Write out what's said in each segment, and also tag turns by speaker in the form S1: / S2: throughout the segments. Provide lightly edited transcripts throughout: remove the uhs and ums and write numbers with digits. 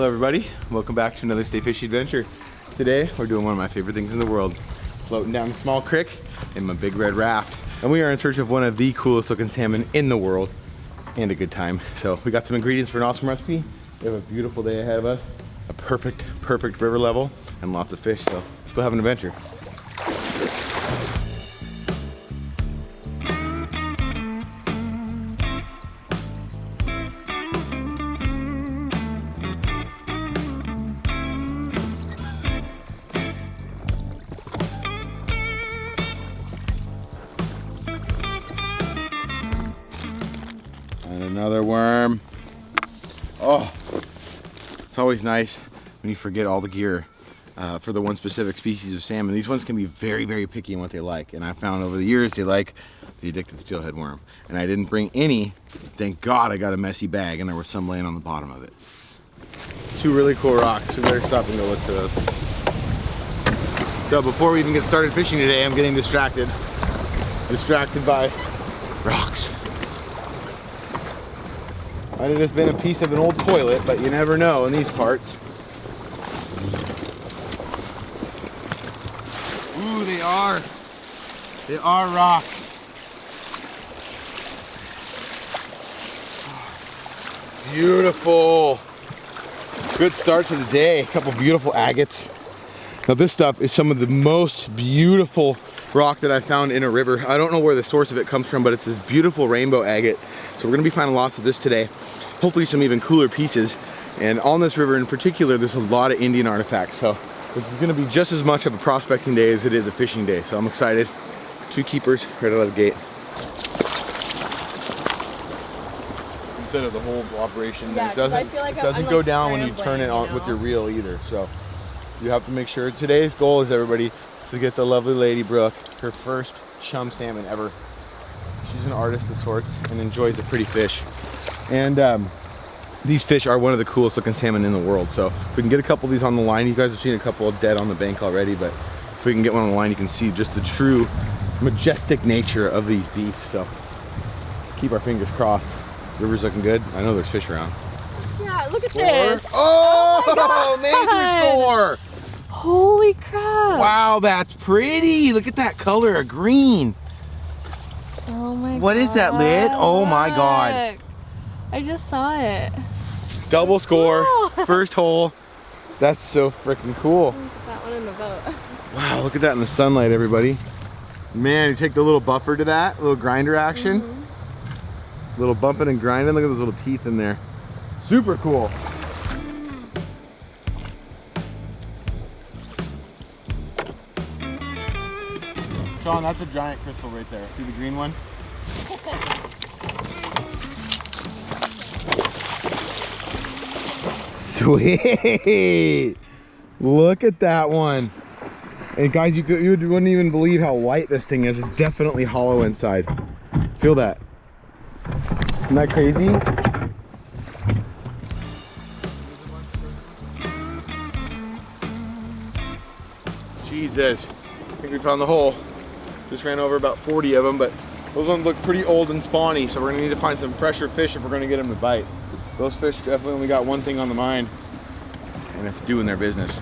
S1: Hello everybody, welcome back to another Stay Fishy Adventure. Today we're doing one of my favorite things in the world, floating down a small creek in my big red raft. And we are in search of one of the coolest looking salmon in the world and a good time. So we got some ingredients for an awesome recipe. We have a beautiful day ahead of us, a perfect river level, and lots of fish. So let's go have an adventure. And another worm. Oh, it's always nice when you forget all the gear for the one specific species of salmon. These ones can be very picky in what they like, and I found over the years they like the addicted steelhead worm. And I didn't bring any. Thank God I got a messy bag, and there was some laying on the bottom of it. Two really cool rocks. We better stop and go look for those. So before we even get started fishing today, I'm getting distracted by rocks. Might have just been a piece of an old toilet, but you never know in these parts. Ooh, they are rocks. Beautiful. Good start to the day. A couple beautiful agates. Now this stuff is some of the most beautiful rock that I found in a river. I don't know where the source of it comes from, but it's this beautiful rainbow agate. So we're gonna be finding lots of this today. Hopefully some even cooler pieces. And on this river in particular, there's a lot of Indian artifacts. So this is gonna be just as much of a prospecting day as it is a fishing day. So I'm excited. Two keepers right out of the gate. Instead of the whole operation,
S2: yeah,
S1: it doesn't,
S2: like
S1: it doesn't go down when you turn it on with your reel either. So you have to make sure. Today's goal is everybody to get the lovely lady Brooke her first chum salmon ever. She's an artist of sorts and enjoys a pretty fish. And these fish are one of the coolest looking salmon in the world. So if we can get a couple of these on the line, you guys have seen a couple of dead on the bank already, but if we can get one on the line, you can see just the true majestic nature of these beasts. So keep our fingers crossed. River's looking good. I know there's fish around.
S2: Yeah, look at this.
S1: Oh, major score.
S2: Holy crap.
S1: Wow, that's pretty. Look at that color of green.
S2: Oh my god.
S1: What is that lid? Oh my god.
S2: I just saw it.
S1: Double score.
S2: Cool.
S1: First hole. That's so freaking cool.
S2: Put that one in the boat.
S1: Wow, look at that in the sunlight, everybody. Man, you take the little buffer to that, little grinder action. Little bumping and grinding. Look at those little teeth in there. Super cool. Sean, that's a giant crystal right there. See the green one? Sweet! Look at that one. And guys, you wouldn't even believe how light this thing is. It's definitely hollow inside. Feel that. Isn't that crazy? Jesus. I think we found the hole. Just ran over about 40 of them, but those ones look pretty old and spawny, so we're gonna need to find some fresher fish if we're gonna get them to bite. Those fish definitely only got one thing on the mind, and it's doing their business.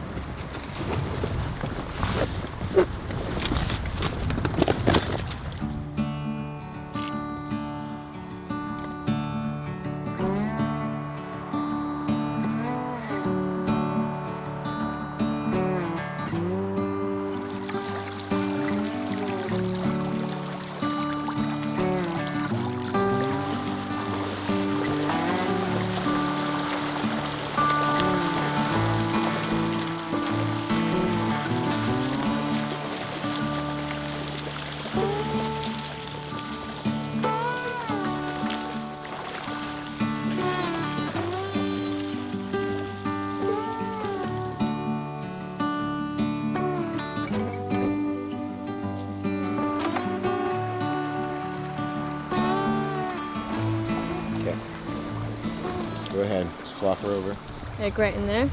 S1: Go ahead, just flop her over.
S2: Like right in there?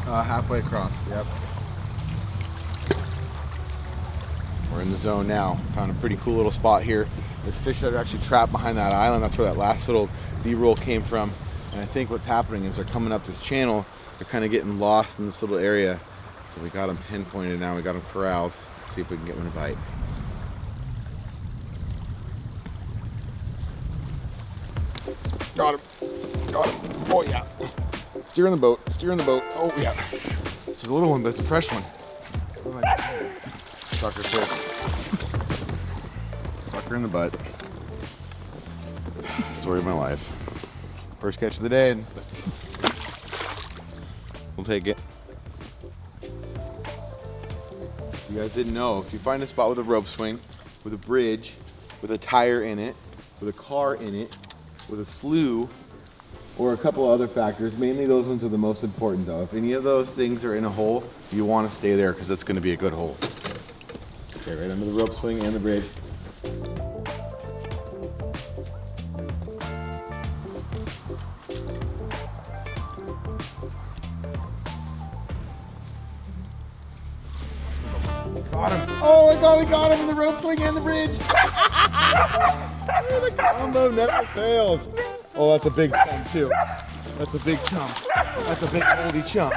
S1: Halfway across, yep. We're in the zone now. Found a pretty cool little spot here. There's fish that are actually trapped behind that island. That's where that last little B-roll came from. And I think what's happening is they're coming up this channel They're kind of getting lost in this little area. So we got them pinpointed now. We got them corralled. Let's see if we can get one to bite. Got him. Got him. Oh yeah. Steering the boat. Steering the boat. Oh yeah. It's a little one, but it's a fresh one. Sucker fish. Sucker in the butt. Story of my life. First catch of the day. We'll take it. You guys didn't know, if you find a spot with a rope swing, with a bridge, with a tire in it, with a car in it, with a slough, or a couple other factors, mainly those ones are the most important though. If any of those things are in a hole, you want to stay there because it's going to be a good hole. Okay, right under the rope swing and the bridge. Got him. Oh my God, we got him in the rope swing and the bridge. The combo never fails. Oh, that's a big chum too. That's a big chum. That's a big oldie chum.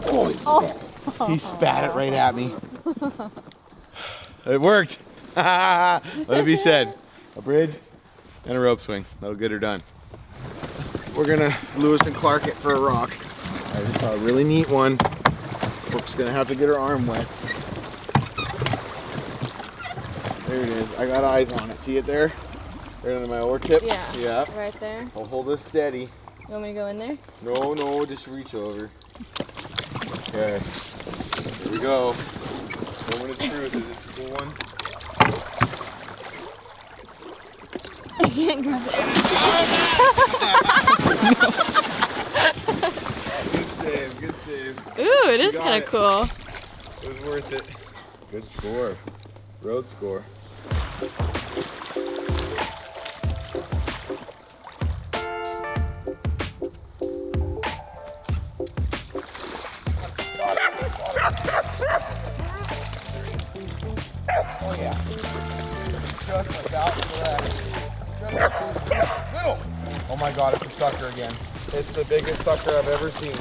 S1: Oh, he spat it right at me. It worked. Let it be said. A bridge and a rope swing. That'll get her done. We're gonna Lewis and Clark it for a rock. I just saw a really neat one. Brooke's gonna have to get her arm wet. There it is. I got eyes on it. See it there? Right under my oar tip?
S2: Yeah.
S1: Yeah.
S2: Right there.
S1: I'll hold this steady.
S2: You want me to go in there?
S1: No, just reach over. Okay. Here we go. Moment of truth. Is this a cool one?
S2: I can't grab it.
S1: Good save.
S2: Ooh, it is kind of cool.
S1: It was worth it. Good score. Road score. Oh yeah. Just like that. Little. Oh my God, it's a sucker again. It's the biggest sucker I've ever seen.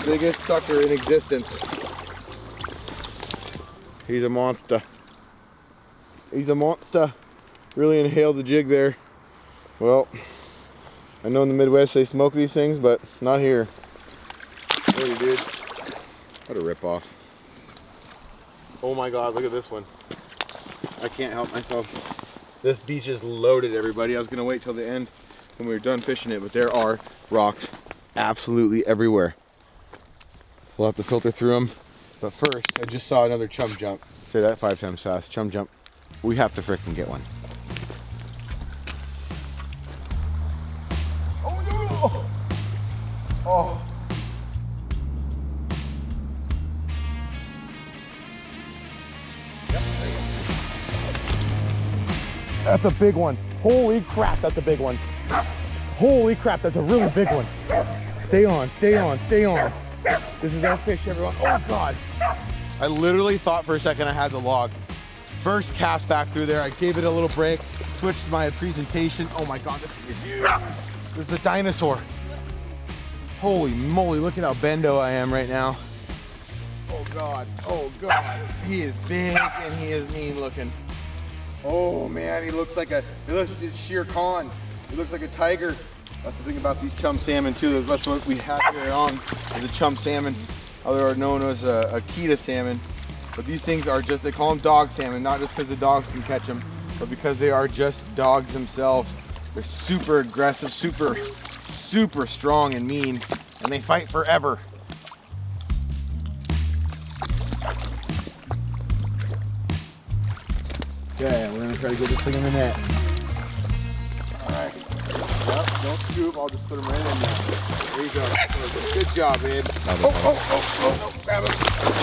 S1: Biggest sucker in existence. He's a monster. He's a monster. Really inhaled the jig there. Well, I know in the Midwest they smoke these things, but not here. Really, dude. What a ripoff. Oh my God, look at this one. I can't help myself. This beach is loaded, everybody. I was gonna wait till the end when we were done fishing it, but there are rocks absolutely everywhere. We'll have to filter through them. But first, I just saw another chum jump. Say that 5 times fast. Chum jump. We have to frickin' get one. Oh no! Oh. Yep, there you go. That's a big one. Holy crap, that's a big one. Holy crap, that's a really big one. Stay on, stay on, stay on. This is our fish, everyone. Oh God. I literally thought for a second I had the log. First cast back through there, I gave it a little break, switched my presentation. Oh my God, this is huge. This is a dinosaur. Holy moly, look at how bendo I am right now. Oh God, oh God. He is big and he is mean looking. Oh man, he looks like it's Shere Khan. He looks like a tiger. That's the thing about these chum salmon too. That's what we have here on is a chum salmon. Other known as a Akita salmon. But these things are just, they call them dog salmon, not just because the dogs can catch them, but because they are just dogs themselves. They're super aggressive, super strong and mean, and they fight forever. Okay, we're gonna try to get this thing in the net. All right. Yep, don't scoop, I'll just put them right in there. There you go. Good job, babe. Oh, grab him.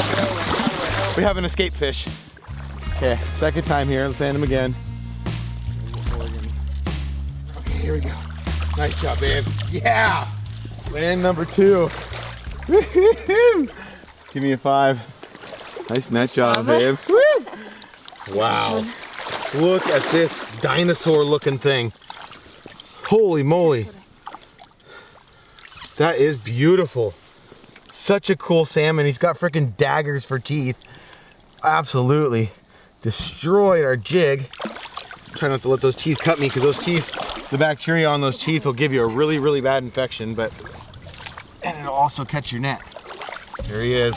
S1: Get out of the way. We have an escape fish. Okay, second time here. Let's land him again. Okay, here we go. Nice job, babe. Yeah! Land number 2. Give me a 5. Nice net job, babe. Wow. Look at this dinosaur looking thing. Holy moly. That is beautiful. Such a cool salmon. He's got freaking daggers for teeth. Absolutely destroyed our jig. Try not to let those teeth cut me, because those teeth, the bacteria on those teeth will give you a really, really bad infection, and it'll also catch your net. There he is.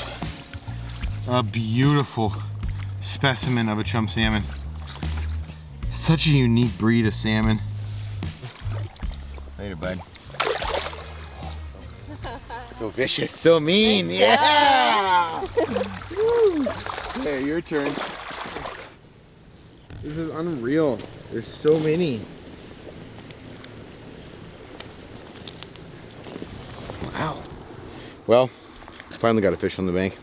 S1: A beautiful specimen of a chum salmon. Such a unique breed of salmon. Later, bud. So vicious, so mean, yeah! Hey, your turn. This is unreal. There's so many. Wow. Well, finally got a fish on the bank.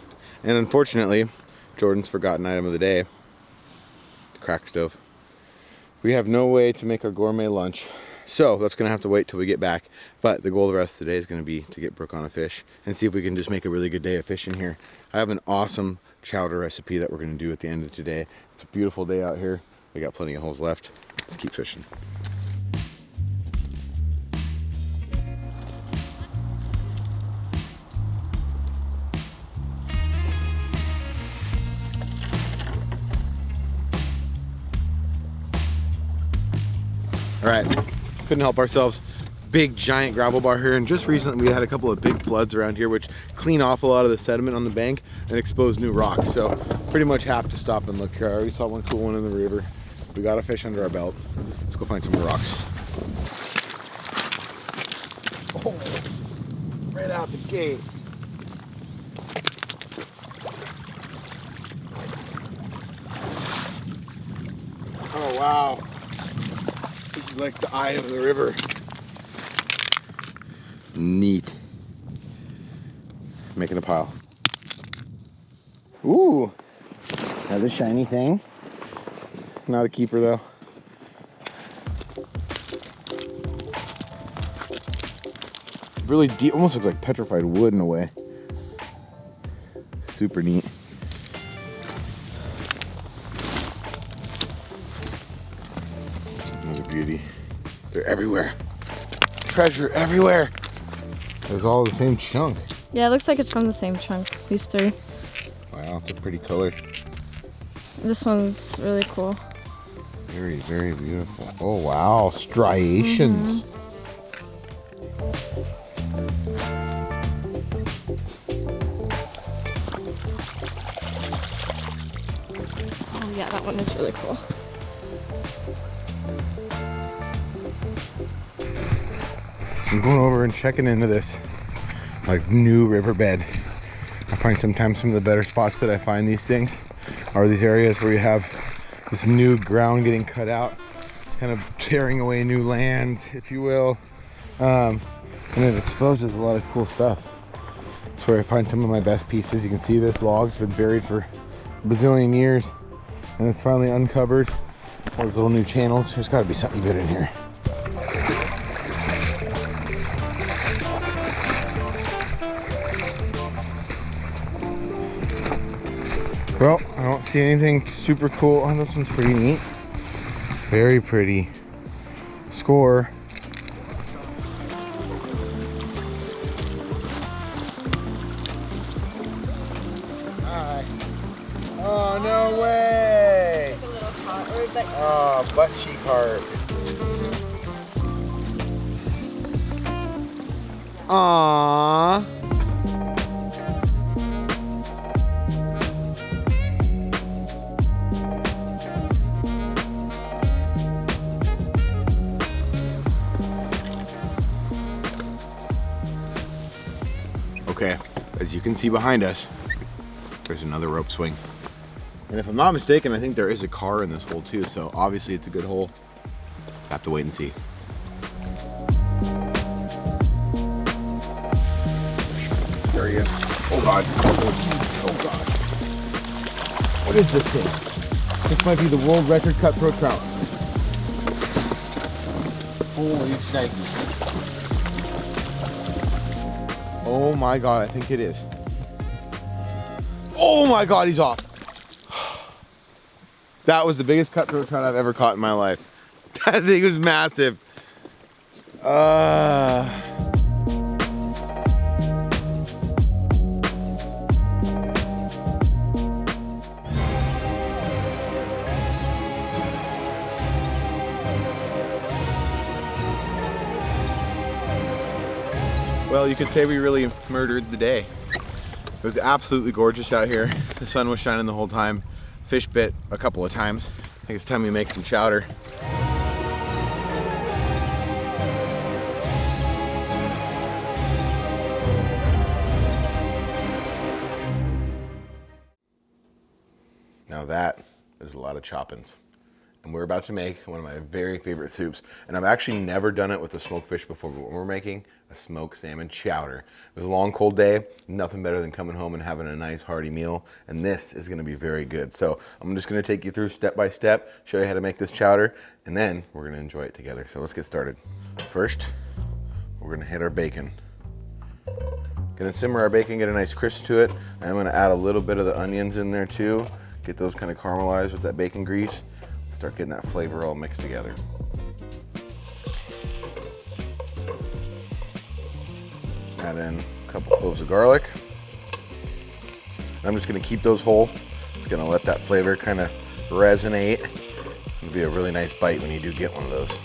S1: And unfortunately, Jordan's forgotten item of the day, the crack stove. We have no way to make our gourmet lunch. So that's gonna have to wait till we get back. But the goal of the rest of the day is gonna be to get Brooke on a fish and see if we can just make a really good day of fishing here. I have an awesome chowder recipe that we're gonna do at the end of today. It's a beautiful day out here. We got plenty of holes left. Let's keep fishing. All right, couldn't help ourselves. Big giant gravel bar here, and just recently we had a couple of big floods around here which clean off a lot of the sediment on the bank and expose new rocks. So pretty much have to stop and look here. I already saw one cool one in the river. We got a fish under our belt. Let's go find some more rocks. Oh, right out the gate. Oh wow. This is like the eye of the river. Neat. Making a pile. Ooh, another shiny thing. Not a keeper though. Really deep, almost looks like petrified wood in a way. Super neat. Another beauty. They're everywhere. Treasure everywhere. It's all the same chunk.
S2: Yeah, it looks like it's from the same chunk, these three.
S1: Wow, it's a pretty color.
S2: This one's really cool.
S1: Very, very beautiful. Oh wow, striations.
S2: Oh yeah, that one is really cool.
S1: So I'm going over and checking into this like new riverbed. I find sometimes some of the better spots that I find these things are these areas where you have this new ground getting cut out. It's kind of tearing away new lands, if you will. And it exposes a lot of cool stuff. It's where I find some of my best pieces. You can see this log's been buried for a bazillion years and it's finally uncovered. All those little new channels. There's gotta be something good in here. Well, I don't see anything super cool. Oh, this one's pretty neat. Very pretty. Score. Hi. Oh, no way.
S2: Like a little pot, or like
S1: Oh, butt cheek heart. Aww. Okay, as you can see behind us, there's another rope swing. And if I'm not mistaken, I think there is a car in this hole too, so obviously it's a good hole. Have to wait and see. There you go. Oh God. Oh God. What is this thing? This might be the world record cutthroat trout. Holy shit. Oh my God, I think it is. Oh my God, he's off. That was the biggest cutthroat trout I've ever caught in my life. That thing was massive. Well, you could say we really murdered the day. It was absolutely gorgeous out here. The sun was shining the whole time. Fish bit a couple of times. I think it's time we make some chowder. Now that is a lot of choppings. And we're about to make one of my very favorite soups. And I've actually never done it with a smoked fish before, but we're making a smoked salmon chowder. It was a long, cold day. Nothing better than coming home and having a nice, hearty meal. And this is gonna be very good. So I'm just gonna take you through step by step, show you how to make this chowder, and then we're gonna enjoy it together. So let's get started. First, we're gonna hit our bacon. Gonna simmer our bacon, get a nice crisp to it. I'm gonna add a little bit of the onions in there too. Get those kind of caramelized with that bacon grease. Start getting that flavor all mixed together. Add in a couple cloves of garlic. I'm just gonna keep those whole. It's gonna let that flavor kind of resonate. It'll be a really nice bite when you do get one of those.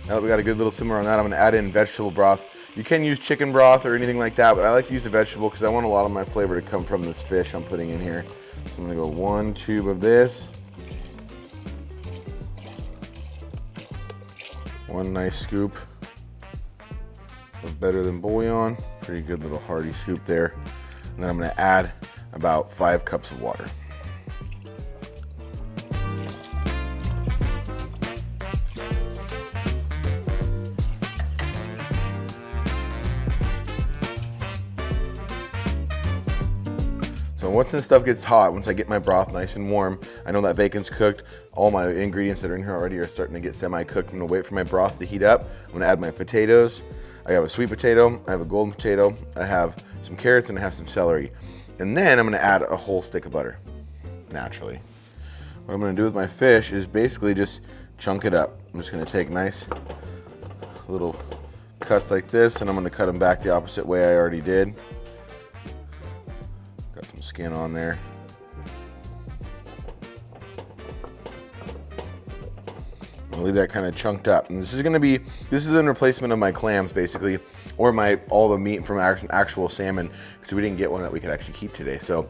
S1: Now that we got a good little simmer on that, I'm gonna add in vegetable broth. You can use chicken broth or anything like that, but I like to use the vegetable because I want a lot of my flavor to come from this fish I'm putting in here. So I'm gonna go 1 tube of this. 1 nice scoop of Better Than Bouillon. Pretty good little hearty scoop there. And then I'm gonna add about 5 cups of water. So once this stuff gets hot, once I get my broth nice and warm, I know that bacon's cooked. All my ingredients that are in here already are starting to get semi-cooked. I'm gonna wait for my broth to heat up. I'm gonna add my potatoes. I have a sweet potato, I have a golden potato, I have some carrots, and I have some celery. And then I'm gonna add a whole stick of butter, naturally. What I'm gonna do with my fish is basically just chunk it up. I'm just gonna take nice little cuts like this, and I'm gonna cut them back the opposite way I already did. Got some skin on there. I'm gonna leave that kind of chunked up. And this is in replacement of my clams basically, or all the meat from actual salmon, because we didn't get one that we could actually keep today. So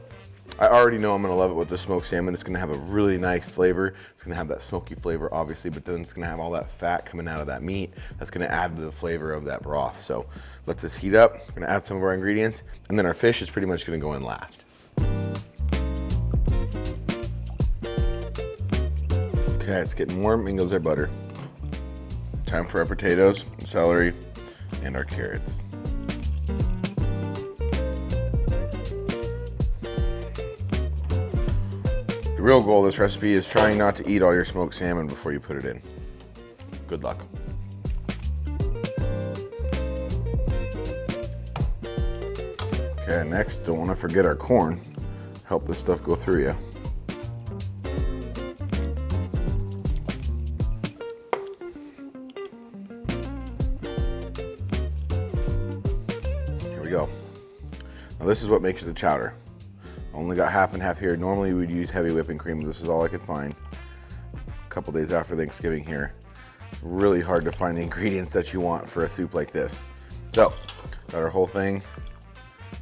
S1: I already know I'm gonna love it with the smoked salmon. It's gonna have a really nice flavor. It's gonna have that smoky flavor obviously, but then it's gonna have all that fat coming out of that meat. That's gonna add to the flavor of that broth. So let this heat up. We're gonna add some of our ingredients, and then our fish is pretty much gonna go in last. Okay, it's getting warm. In goes our butter. Time for our potatoes, celery, and our carrots. The real goal of this recipe is trying not to eat all your smoked salmon before you put it in. Good luck. Okay, next, don't want to forget our corn. Help this stuff go through you. Here we go. Now this is what makes it a chowder. Only got half and half here. Normally we'd use heavy whipping cream, but this is all I could find. A couple days after Thanksgiving here. It's really hard to find the ingredients that you want for a soup like this. So, got our whole thing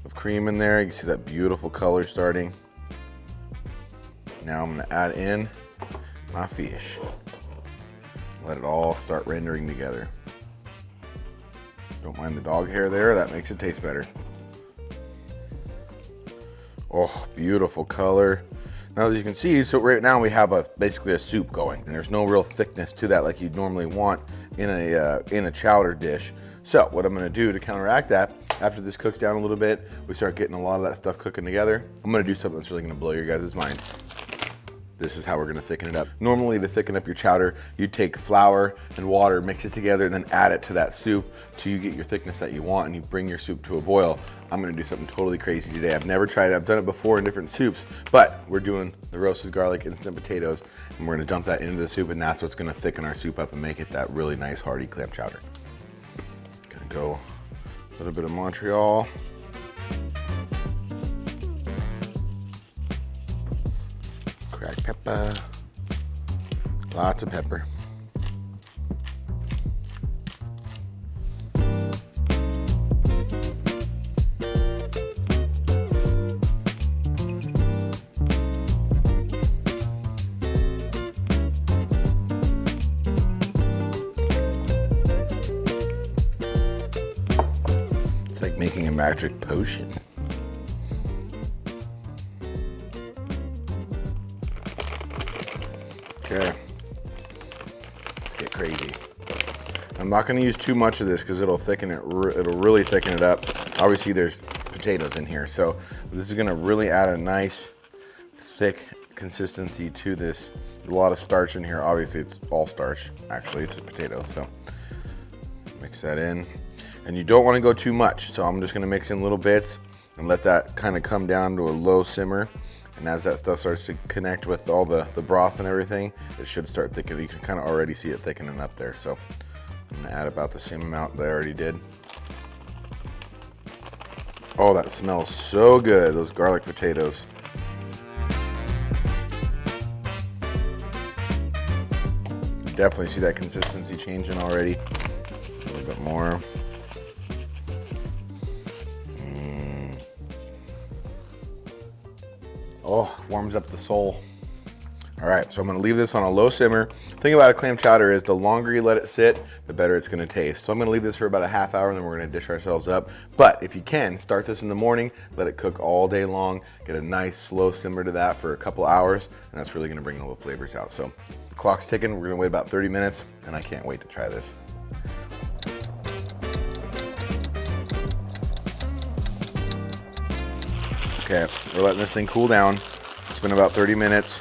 S1: of cream in there. You can see that beautiful color starting. Now I'm gonna add in my fish. Let it all start rendering together. Don't mind the dog hair there, that makes it taste better. Oh, beautiful color. Now as you can see, so right now we have basically a soup going, and there's no real thickness to that like you'd normally want in a chowder dish. So what I'm gonna do to counteract that, after this cooks down a little bit, we start getting a lot of that stuff cooking together. I'm gonna do something that's really gonna blow your guys' mind. This is how we're gonna thicken it up. Normally to thicken up your chowder, you take flour and water, mix it together, and then add it to that soup till you get your thickness that you want, and you bring your soup to a boil. I'm gonna do something totally crazy today. I've never tried it, I've done it before in different soups, but we're doing the roasted garlic instant potatoes, and we're gonna dump that into the soup, and that's what's gonna thicken our soup up and make it that really nice hearty clam chowder. Gonna go a little bit of Montreal. Cracked pepper. Lots of pepper. Making a magic potion. Okay, let's get crazy. I'm not going to use too much of this because it'll thicken it. It'll really thicken it up. Obviously, there's potatoes in here, so this is going to really add a nice, thick consistency to this. There's a lot of starch in here. Obviously, it's all starch. Actually, it's a potato, so mix that in. And you don't want to go too much, so I'm just going to mix in little bits and let that kind of come down to a low simmer. And as that stuff starts to connect with all the broth and everything, it should start thickening. You can kind of already see it thickening up there. So I'm going to add about the same amount that I already did. Oh, that smells so good, those garlic potatoes. Definitely see that consistency changing already. A little bit more. Oh, warms up the soul. All right, so I'm gonna leave this on a low simmer. The thing about a clam chowder is the longer you let it sit, the better it's gonna taste. So I'm gonna leave this for about a half hour and then we're gonna dish ourselves up. But if you can, start this in the morning, let it cook all day long, get a nice slow simmer to that for a couple hours, and that's really gonna bring all the flavors out. So the clock's ticking, we're gonna wait about 30 minutes, and I can't wait to try this. Okay, we're letting this thing cool down. It's been about 30 minutes,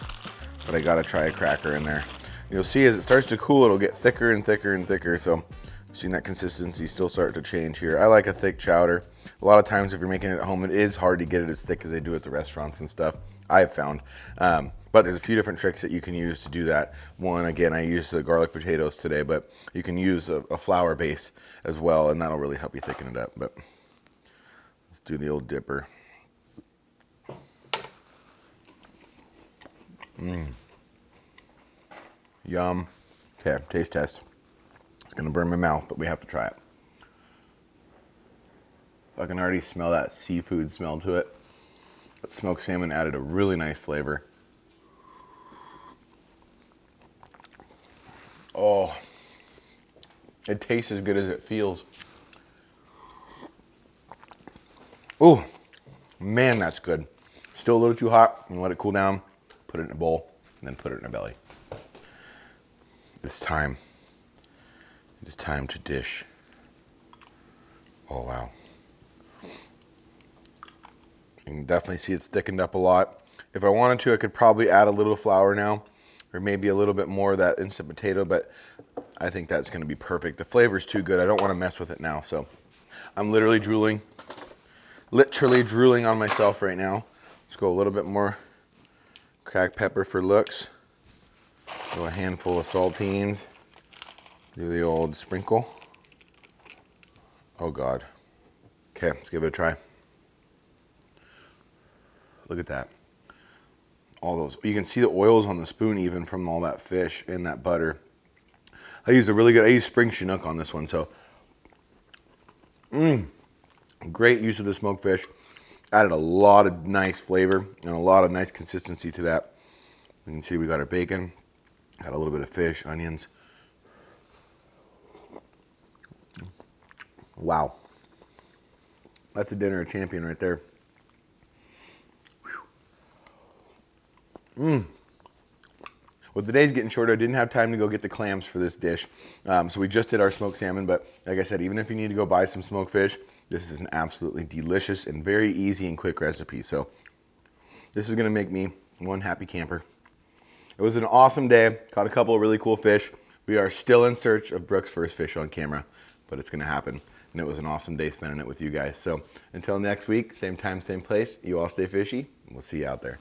S1: but I gotta try a cracker in there. You'll see as it starts to cool, it'll get thicker and thicker and thicker. So seeing that consistency still start to change here. I like a thick chowder. A lot of times if you're making it at home, it is hard to get it as thick as they do at the restaurants and stuff, I've found. But there's a few different tricks that you can use to do that. One, again, I used the garlic potatoes today, but you can use a flour base as well, and that'll really help you thicken it up. But let's do the old dipper. Yum. Okay, taste test. It's gonna burn my mouth, but we have to try it. I can already smell that seafood smell to it. That smoked salmon added a really nice flavor. Oh, it tastes as good as it feels. Oh, man, that's good. Still a little too hot. I'm gonna let it cool down. Put it in a bowl, and then put it in a belly. It's time. It is time to dish. Oh, wow. You can definitely see it's thickened up a lot. If I wanted to, I could probably add a little flour now, or maybe a little bit more of that instant potato, but I think that's gonna be perfect. The flavor's too good. I don't wanna mess with it now, so I'm literally drooling on myself right now. Let's go a little bit more cracked pepper for looks. Do a handful of saltines. Do the old sprinkle. Oh God. Okay, let's give it a try. Look at that. All those, you can see the oils on the spoon even from all that fish and that butter. I used spring Chinook on this one, so. Great use of the smoked fish. Added a lot of nice flavor and a lot of nice consistency to that. You can see we got our bacon, got a little bit of fish, onions. Wow. That's a dinner champion right there. Well, the day's getting shorter. I didn't have time to go get the clams for this dish. So we just did our smoked salmon, but like I said, even if you need to go buy some smoked fish, this is an absolutely delicious and very easy and quick recipe. So this is gonna make me one happy camper. It was an awesome day. Caught a couple of really cool fish. We are still in search of Brooke's first fish on camera, but it's gonna happen. And it was an awesome day spending it with you guys. So until next week, same time, same place, you all stay fishy, and we'll see you out there.